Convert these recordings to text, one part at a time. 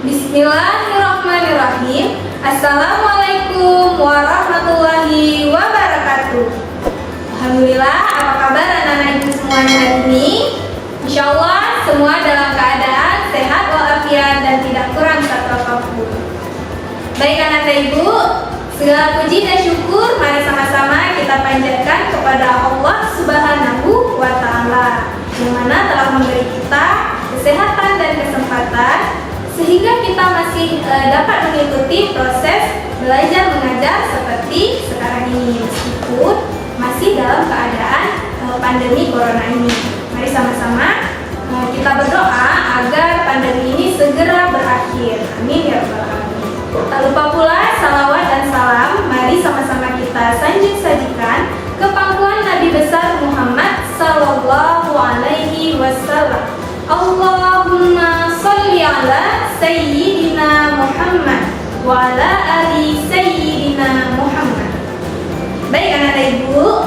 Bismillahirrahmanirrahim. Assalamualaikum warahmatullahi wabarakatuh. Alhamdulillah, apa kabar anak-anak ibu semuanya hari ini? Insya Allah semua dalam keadaan sehat walafiat dan tidak kurang satu apapun. Baik anak-anak ibu, segala puji dan syukur mari sama-sama kita panjatkan kepada Allah Subhanahu wa Ta'ala, yang mana telah memberi kita kesehatan dan kesempatan sehingga kita masih dapat mengikuti proses belajar mengajar seperti sekarang ini, meskipun masih dalam keadaan pandemi corona ini. Mari sama-sama kita berdoa agar pandemi ini segera berakhir. Amin ya rabbal alamin. Tak lupa pula salawat dan salam mari sama-sama kita sajikan ke pangkuan Nabi besar Muhammad sallallahu alaihi wasallam. Allahumma sholli ala sayyidina Muhammad wa ala ali sayyidina Muhammad. Baik anak-anak ibu,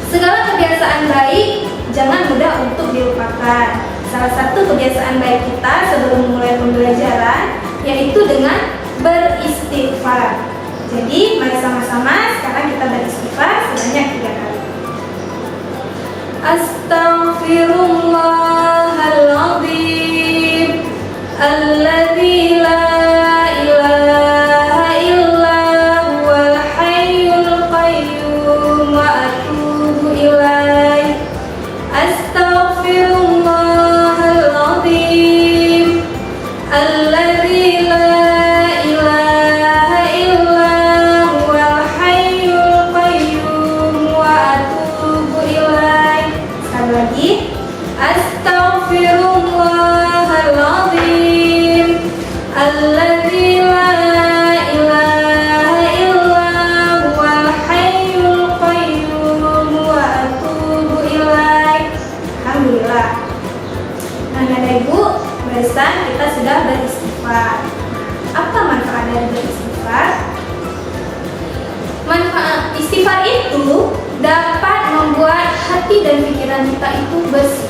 segala kebiasaan baik jangan mudah untuk dilupakan. Salah satu kebiasaan baik kita sebelum memulai pembelajaran yaitu dengan beristighfar. Jadi mari sama-sama sekarang kita beristighfar sebanyak 3 kali. Astaghfirullahaladzim alladzi la ilaha illa huwal hayyul qayyum wa atubu ilaih. Astaghfirullahaladzim alladzi la ilaha illa huwal hayyul qayyum wa atubu ilaih. Sekali lagi, astaghfirullahaladzim alladzi la ilaha illa huwal hayyul qayyum wa atubu ilaih. Alhamdulillah. Anak-anak ibu, barusan kita sudah beristighfar. Apa manfaat dari beristighfar? Manfaat istighfar itu dapat membuat hati dan pikiran kita itu bersih.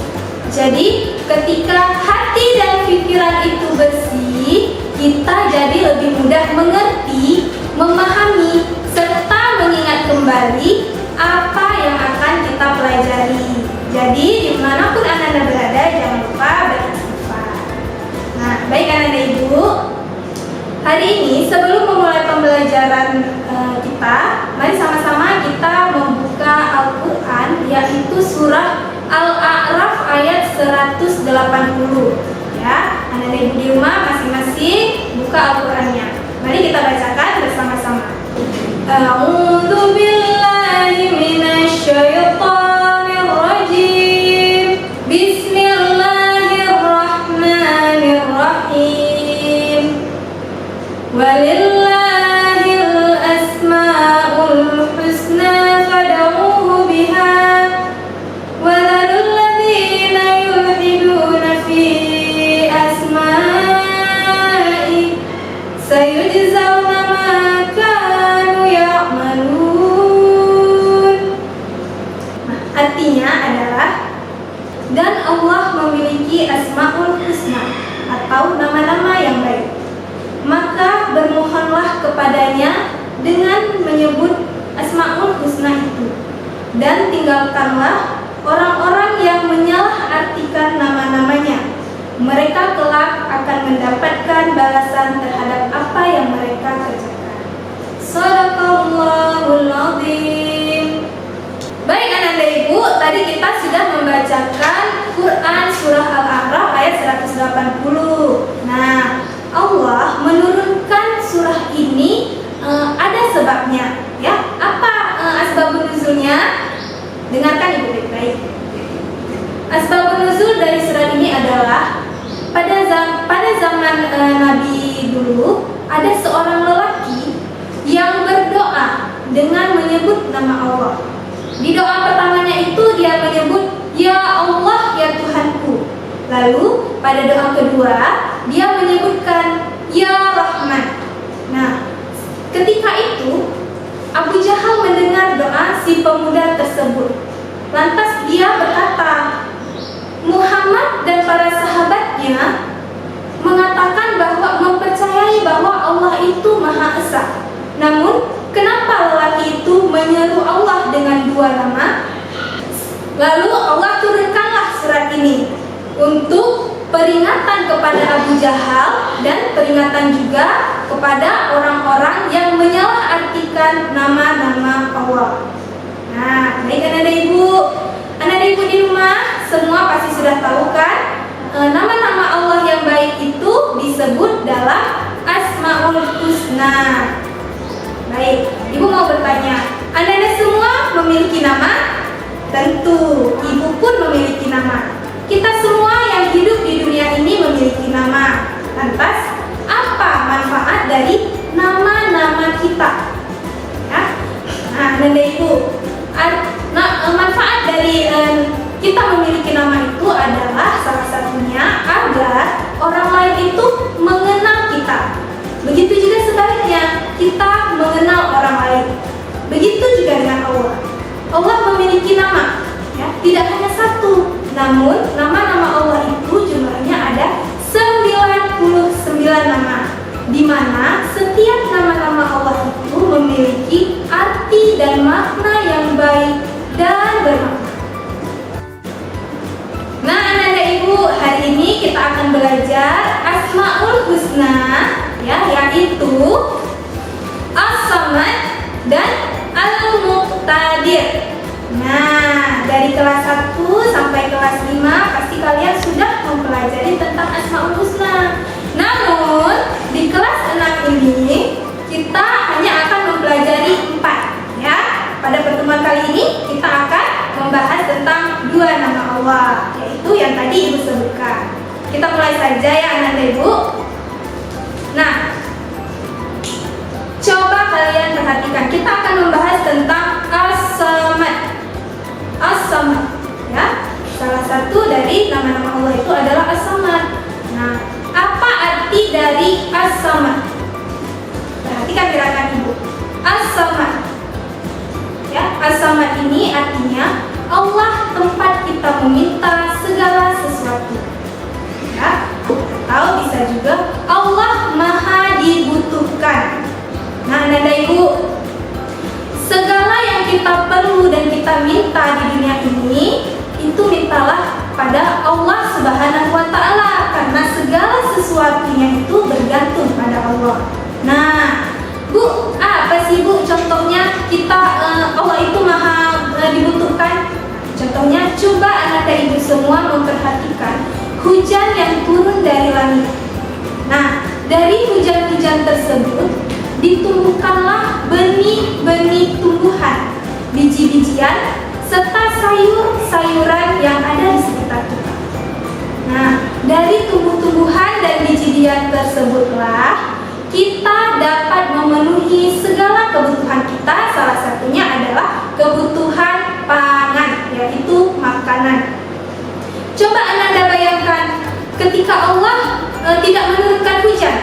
Jadi ketika hati dan pikiran itu bersih, kita jadi lebih mudah mengerti, memahami, serta mengingat kembali apa yang akan kita pelajari. Jadi dimanapun anak-anak berada, jangan lupa beristighfar. Nah, baik anak-anak ibu, hari ini sebelum memulai pembelajaran kita, mari sama-sama kita membuka Al-Quran, yaitu surah Al-A'raf ayat 180. Ya, anak-anak ibu di rumah masing-masing buka Al-Qurannya. Mari kita bacakan bersama-sama. A'udzu billahi minasy syaithanir rajim. Bismillahirrahmanirrahim. Walillahil asmaul husna fad'uhu biha wa dharul ladzina yulhiduna fi asma'i sayujzauna ma kanu ya'malun. Artinya adalah, dan Allah memiliki asmaul husna atau nama-nama yang baik, maka bermohonlah kepadanya dengan menyebut asmaul husna itu, dan tinggalkanlah orang-orang yang menyalahartikan nama-namanya. Mereka kelak akan mendapatkan balasan terhadap apa yang mereka kerjakan. Shadaqallahul Azim. Baik anak-anak ibu, tadi kita sudah membacakan Quran surah Al-A'raf ayat 180. Nah, Allah menurunkan surah ini ada sebabnya, ya. Apa asbabun nuzulnya? Dengarkan ibu baik-baik. Asbabun nuzul dari surah ini adalah pada zaman Nabi dulu ada seorang lelaki yang berdoa dengan menyebut nama Allah. Di doa pertamanya itu dia menyebut Ya Allah ya Tuhanku. Lalu pada doa kedua dia menyebutkan Ya Rahman. Nah, ketika itu Abu Jahal mendengar doa si pemuda tersebut. Lantas dia berkata, Muhammad dan para sahabatnya mengatakan bahwa itu Maha Esa. Namun, kenapa lelaki itu menyeru Allah dengan dua nama? Lalu Allah turunkanlah surat ini untuk peringatan kepada Abu Jahal dan peringatan juga kepada orang-orang yang menyalahartikan nama-nama Allah. Nah, baik anak-anak ibu di rumah semua pasti sudah tahu kan, nama-nama Allah yang baik itu disebut dalam Asmaul Husna. Baik, ibu mau bertanya, anak-anak semua memiliki nama? Tentu, ibu pun memiliki nama. Kita semua yang hidup di dunia ini memiliki nama. Lantas, apa manfaat dari nama-nama kita? Ya? Nah, anak-anak ibu, manfaat dari kita memiliki nama itu adalah salah satunya agar orang lain itu mengenal kita. Begitu juga sebaliknya, kita mengenal orang lain. Begitu juga dengan Allah. Allah memiliki nama, ya, tidak hanya satu, namun nama-nama Allah itu jumlahnya ada 99 nama, di mana setiap nama-nama Allah itu memiliki arti dan makna yang baik dan bermakna. Nah, anak-anak ibu, hari ini kita akan belajar Asmaul Husna, ya, yaitu As-Samad dan Al-Muqtadir. Nah, dari kelas 1 sampai kelas 5 pasti kalian sudah mempelajari tentang Asmaul Husna. Namun, di kelas 6 ini kita hanya akan mempelajari 4, ya. Pada pertemuan kali ini kita akan membahas tentang 2 nama Allah, yaitu yang tadi ibu sebutkan. Kita mulai saja ya anak-anak ibu. Nah, coba kalian perhatikan, kita akan membahas tentang As-Samad. As-Samad, ya. Salah satu dari nama-nama Allah itu adalah As-Samad. Nah, apa arti dari As-Samad? Perhatikan gerakan ibu. As-Samad, ya, As-Samad ini artinya Allah tempat kita meminta segala sesuatu, ya. Atau bisa juga Allah Maha dibutuhkan. Nah, anak-anak ibu, segala yang kita perlu dan kita minta di dunia ini, itu mintalah pada Allah Subhanahu wa Ta'ala, karena segala sesuatunya itu bergantung pada Allah. Nah, Bu, apa sih Bu contohnya kita Allah itu Maha dibutuhkan? Contohnya, coba anak-anak ibu semua memperhatikan hujan yang turun dari langit. Nah, dari hujan-hujan tersebut ditumbuhkanlah benih-benih tumbuhan, biji-bijian, serta sayur-sayuran yang ada di sekitar kita. Nah, dari tumbuh-tumbuhan dan biji-bijian tersebutlah kita dapat memenuhi segala kebutuhan kita. Salah satunya adalah kebutuhan pangan, yaitu makanan. Coba Anda bayangkan, ketika Allah tidak menurunkan hujan,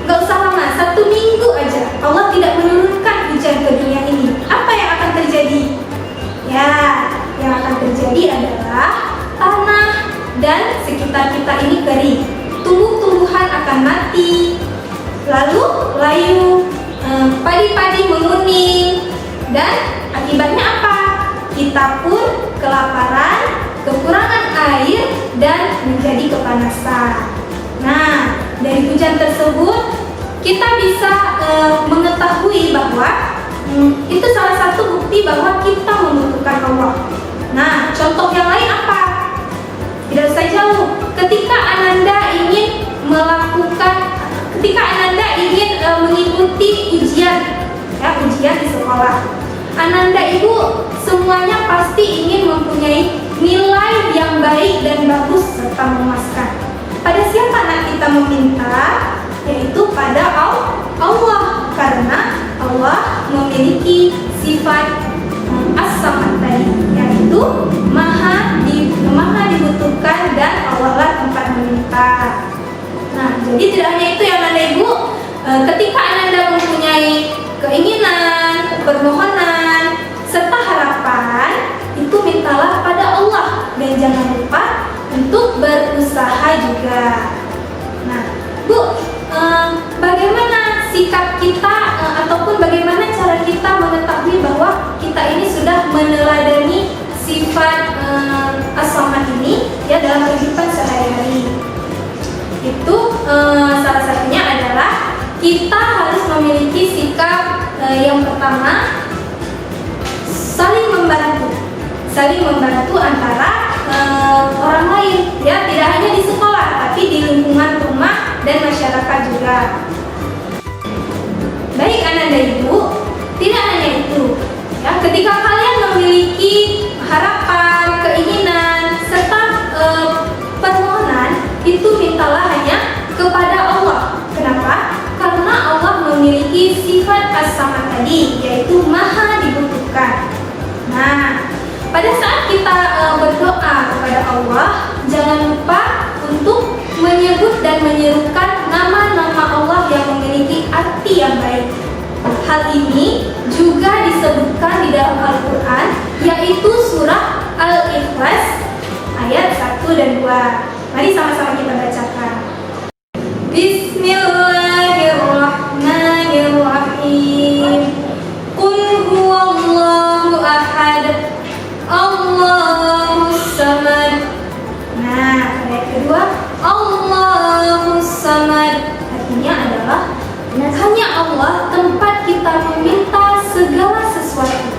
nggak usah lama, 1 minggu aja Allah tidak menurunkan hujan ke dunia ini, apa yang akan terjadi? Ya, yang akan terjadi adalah tanah dan sekitar kita ini kering, tumbuh-tumbuhan akan mati, lalu layu, padi-padi menguning, dan akibatnya apa? Kita pun kelaparan, kekurangan air, dan menjadi kepanasan. Nah, dari hujan tersebut kita bisa mengetahui bahwa itu salah satu bukti bahwa kita membutuhkan Allah. Nah, contoh yang lain apa? Tidak usah jauh. Ketika Ananda ingin mengikuti ujian, ya, ujian di sekolah, Ananda ibu semuanya pasti ingin mempunyai nilai yang baik dan bagus serta memuaskan. Pada siapa nak kita meminta? Yaitu pada Allah, karena Allah memiliki sifat As-Samad tadi, yaitu maha dibutuhkan dan Allah lah tempat meminta. Nah, jadi tidak hanya itu ya anak ibu, ketika Anda mempunyai keinginan, permohonan, serta harapan, itu mintalah pada Allah dan jangan lupa untuk berusaha juga. Nah, Bu, bagaimana sikap bahwa kita ini sudah meneladani sifat as-samad ini ya dalam kehidupan sehari-hari. Itu salah satunya adalah kita harus memiliki sikap yang pertama, saling membantu antara orang lain ya, tidak hanya di sekolah tapi di lingkungan rumah dan masyarakat juga. Baik anak dan ibu, tidak hanya itu ya, ketika kalian memiliki harapan, keinginan serta permohonan, itu mintalah hanya kepada Allah. Kenapa? Karena Allah memiliki sifat as-samad tadi, yaitu maha dibutuhkan. Nah, pada saat kita berdoa kepada Allah, jangan lupa untuk menyebut dan menyerukan nama-nama Allah yang memiliki arti yang baik. Hal ini juga disebutkan di dalam Al-Quran, yaitu surah Al-Ikhlas ayat 1 dan 2. Mari sama-sama kita bacakan. Bismillahirrahmanirrahim. Qul huwallahu ahad, Allahus samad. Nah, ayat kedua, Allahus samad, artinya adalah hanya Allah tempat kita meminta segala sesuatu.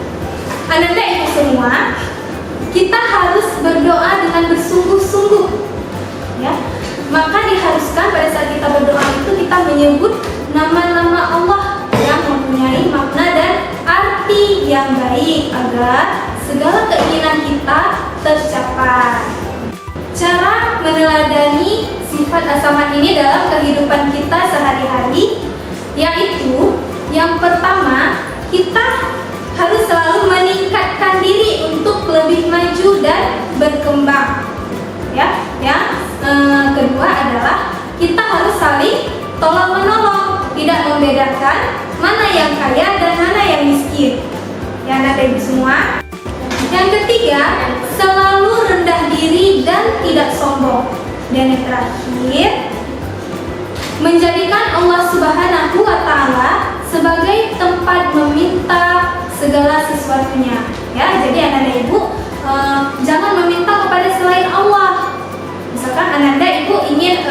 Ananda ibu semua, kita harus berdoa dengan bersungguh-sungguh ya. Maka diharuskan pada saat kita berdoa itu kita menyebut nama-nama Allah yang mempunyai makna dan arti yang baik agar segala keinginan kita tercapai. Cara meneladani sifat as-samad ini dalam kehidupan kita sehari-hari, yaitu yang pertama, kita harus selalu meningkatkan diri untuk lebih maju dan berkembang ya. Yang kedua adalah kita harus saling tolong menolong, tidak membedakan mana yang kaya dan mana yang miskin ya anak ibu semua. Yang ketiga, selalu rendah diri dan tidak sombong. Dan yang terakhir, menjadikan Allah Subhanahu wa Ta'ala sebagai tempat meminta segala sesuatunya ya. Jadi ananda ibu jangan meminta kepada selain Allah. Misalkan ananda ibu ingin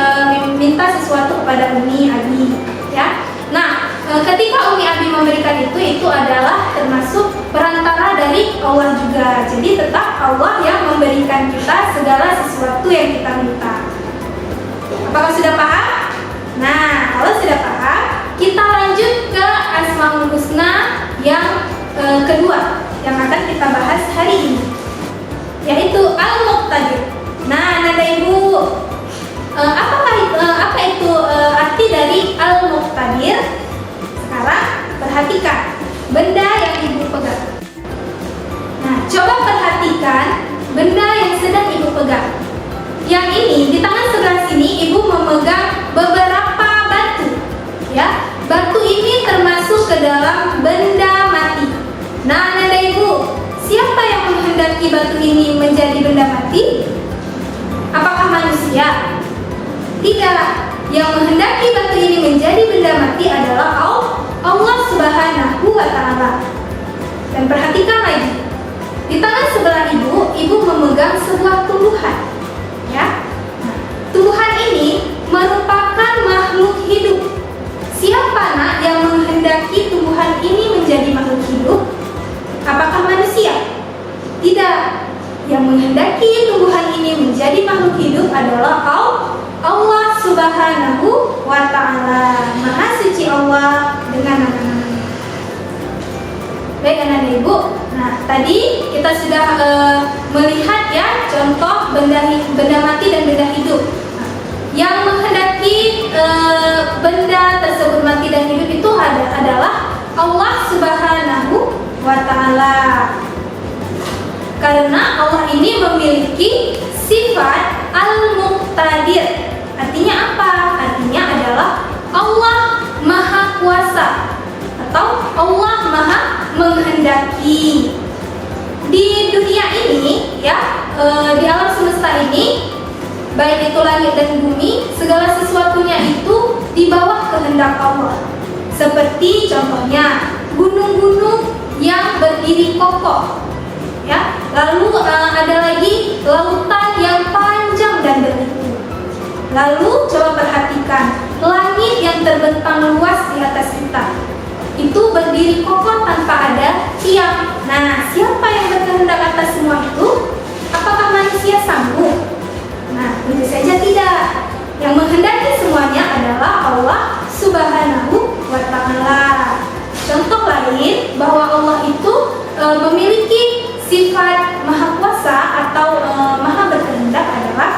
meminta sesuatu kepada Umi Abi ya. Nah, ketika Umi Abi memberikan itu adalah termasuk perantara dari Allah juga. Jadi tetap Allah yang memberikan kita segala sesuatu yang kita minta. Apakah sudah paham? Nah, kalau sudah paham, kita lanjut ke Asmaul Husna yang kedua yang akan kita bahas hari ini, yaitu Al-Muqtadir. Nah, Nanda Ibu, apa itu arti dari Al-Muqtadir? Sekarang perhatikan benda yang Ibu pegang. Nah, coba perhatikan benda yang sedang Ibu pegang. Yang ini di tangan sebelah sini Ibu memegang beberapa batu ya. Batu ini termasuk ke dalam benda mati. Nah, Nanda Ibu, siapa yang menghendaki batu ini menjadi benda mati? Apakah manusia? Tidak. Yang menghendaki batu ini menjadi benda mati adalah Allah Subhanahu wa Ta'ala. Dan perhatikan lagi, di tangan sebelah Ibu memegang sebuah tumbuhan ya. Nah, tumbuhan ini merupakan makhluk hidup. Siapa nak yang menghendaki tumbuhan ini menjadi makhluk hidup? Apakah manusia? Tidak. Yang menghendaki tumbuhan ini menjadi makhluk hidup adalah Allah Subhanahu wa Ta'ala. Maha suci Allah dengan nama-namanya. Baik anak-anak ibu, nah tadi kita sudah melihat ya contoh benda mati dan benda hidup. Nah, yang menghendaki benda tersebut mati dan hidup itu adalah Allah Subhanahu wa Ta'ala. Karena Allah ini memiliki sifat Al-Muqtadir. Artinya apa? Artinya adalah Allah Maha Kuasa atau Allah Maha Menghendaki. Di dunia ini ya, di alam semesta ini, baik itu langit dan bumi, segala sesuatunya itu di bawah kehendak Allah. Seperti contohnya gunung-gunung yang berdiri kokoh. Ya, lalu ada lagi lautan yang panjang dan berliku. Lalu coba perhatikan langit yang terbentang luas di atas kita. Itu berdiri kokoh tanpa ada tiang. Nah, siapa yang berkehendak atas semua itu? Apakah manusia sanggup? Nah, tentu saja tidak. Yang menghendaki semuanya adalah Allah Subhanahu wa Ta'ala. Contoh lain bahwa Allah itu memiliki sifat maha kuasa atau maha berkehendak adalah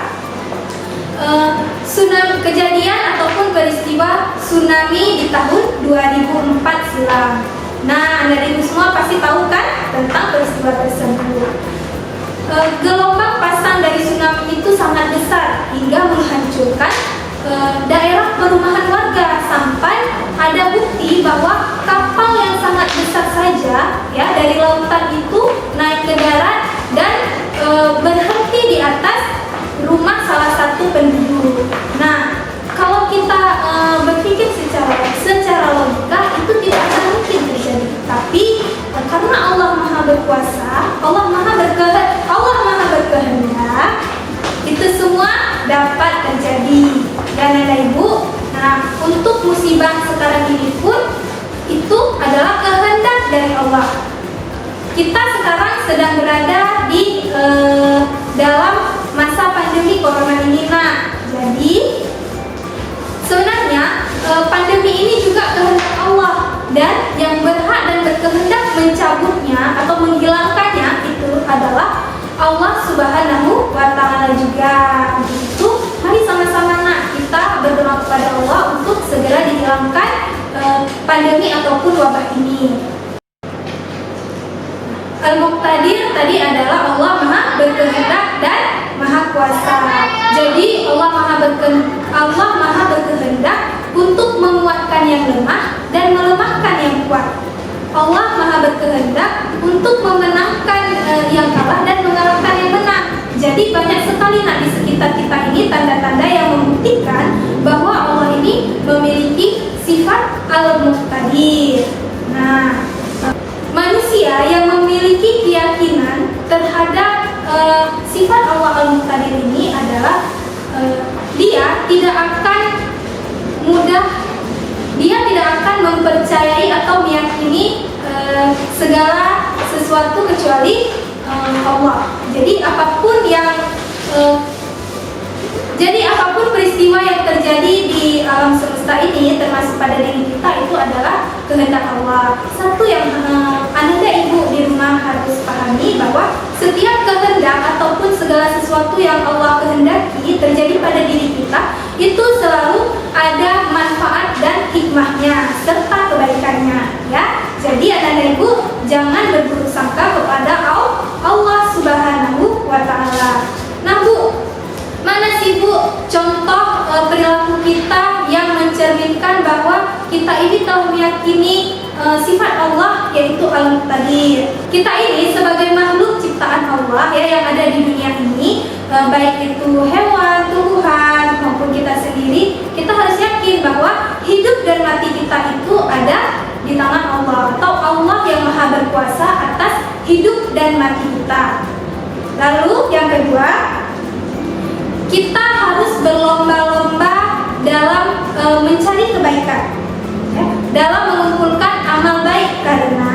tsunami, kejadian ataupun peristiwa tsunami di tahun 2004 silam. Nah, Anda ibu semua pasti tahu kan tentang peristiwa tersebut. Gelombang pasang dari tsunami itu sangat besar hingga menghancurkan daerah perumahan warga, sampai ada bukti bahwa kapal yang sangat besar saja ya dari lautan itu naik ke darat dan berhenti di atas rumah salah satu penduduk. Nah, kalau kita berpikir secara logika itu tidak akan mungkin terjadi. Tapi karena Allah Maha Berkuasa, Allah Maha Berkehendak, itu semua dapat terjadi. Dan ada ibu, nah untuk musibah sekarang ini pun itu adalah kehendak dari Allah. Kita sekarang sedang berada di dalam masa pandemi corona ini. Nah, jadi sebenarnya pandemi ini juga kehendak Allah, dan yang berhak dan berkehendak mencabutnya atau menghilangkannya itu adalah Allah Subhanahu wa Ta'ala juga. Untuk itu, mari sama-sama kita berdoa kepada Allah untuk segera dihilangkan pandemi ataupun wabah ini. Al-Muqtadir tadi adalah Allah Maha Berkehendak dan Maha Kuasa. Jadi Allah Maha Berkehendak untuk menguatkan yang lemah dan melemahkan yang kuat. Allah Maha Berkehendak untuk memenangkan yang kalah dan mengalahkan yang menang. Jadi banyak sekali di sekitar kita ini tanda-tanda yang membuktikan bahwa Allah ini memiliki sifat Al-Muqtadir. Nah, manusia yang memiliki keyakinan terhadap sifat Allah Al-Muqtadir ini adalah dia tidak akan mempercayai atau meyakini segala sesuatu kecuali Allah. Jadi apapun peristiwa yang terjadi di alam semesta ini, termasuk pada diri kita, itu adalah kehendak Allah. Satu yang Anda ibu di rumah harus pahami bahwa setiap kehendak ataupun segala sesuatu yang Allah kehendaki terjadi pada diri kita itu selalu ada manfaat dan hikmahnya serta kebaikannya, ya. Jadi Anda ibu jangan berburuk sangka kepada Allah Subhanahu wa Ta'ala. Nah Bu, mana sih Bu contoh perilaku kita yang mencerminkan bahwa kita ini telah meyakini sifat Allah yaitu Al-Muqtadir. Kita ini sebagai makhluk ciptaan Allah ya yang ada di dunia ini, baik itu hewan, tumbuhan maupun kita sendiri, kita harus yakin bahwa hidup dan mati kita itu ada di tangan Allah, atau Allah yang Maha Berkuasa atas hidup dan mati kita. Lalu yang kedua, kita harus berlomba-lomba dalam mencari kebaikan, ya, dalam mengumpulkan amal baik, karena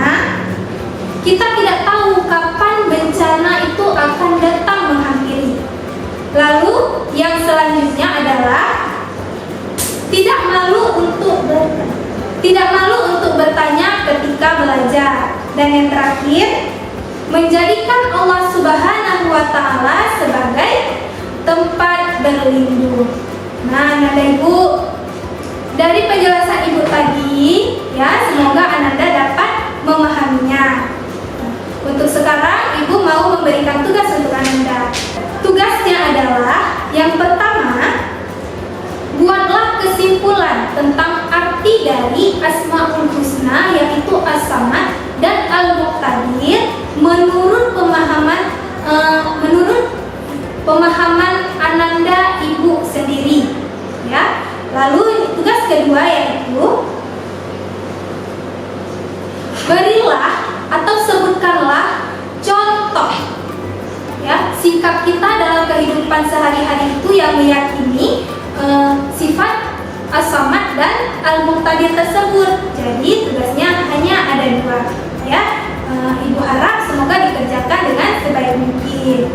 kita tidak tahu kapan bencana itu akan datang menghampiri. Lalu yang selanjutnya adalah tidak malu untuk bertanya ketika belajar. Dan yang terakhir, menjadikan Allah Subhanahu wa Ta'ala sebagai tempat berlindung. Nah, Ananda Ibu, dari penjelasan Ibu tadi, ya, semoga Ananda dapat memahaminya. Untuk sekarang, Ibu mau memberikan tugas untuk Ananda. Tugasnya adalah yang pertama, buatlah kesimpulan tentang arti dari Asmaul Husna, yaitu As-Samad dan Al-Muqtadir menurut pemahaman Ananda Ibu sendiri, ya. Lalu tugas kedua yaitu berilah atau sebutkanlah contoh ya sikap kita dalam kehidupan sehari-hari itu yang meyakini sifat As-Samad dan Al-Muqtadir tersebut. Jadi tugasnya hanya ada 2 ya. Ibu harap semoga dikerjakan dengan sebaik mungkin.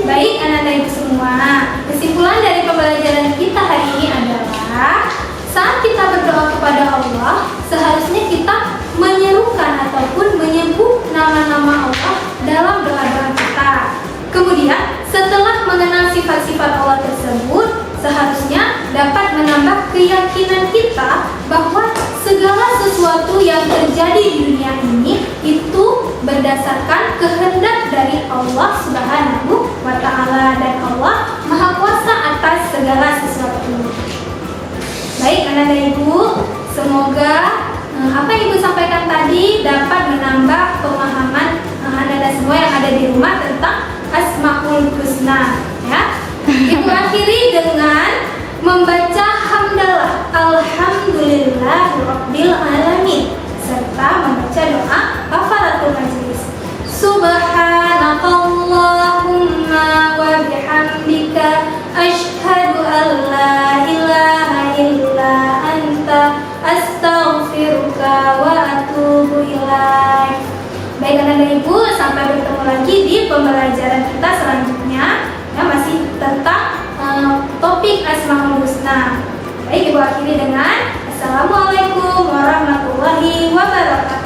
Baik anak-anak ibu semua, kesimpulan dari pembelajaran kita hari ini adalah saat kita berdoa kepada Allah, seharusnya kita menyerukan ataupun menyebut nama-nama Allah dalam doa-doa kita. Kemudian setelah mengenal sifat-sifat Allah tersebut, seharusnya dapat menambah keyakinan kita bahwa segala sesuatu yang terjadi di dunia ini itu berdasarkan kehendak dari Allah Subhanahu wa Ta'ala, dan Allah Maha Kuasa atas segala sesuatu. Baik anak-anak ibu, semoga apa yang ibu sampaikan tadi dapat menambah pemahaman anak-anak semua yang ada di rumah tentang Asmaul Husna ya. Ibu akhiri dengan membaca hamdalah alhamdulillahirabbil alamin serta membaca doa kafaratul majlis. Subhanakallahumma wa bihamdika asyhadu an la ilaha illa anta astaghfiruka wa atubu ilaik. Baik anak-anak ibu, sampai bertemu lagi di pembelajaran kita selanjutnya yang masih tentang topik Asmaul Husna. Baik, ibu akhiri dengan Assalamualaikum warahmatullahi wabarakatuh.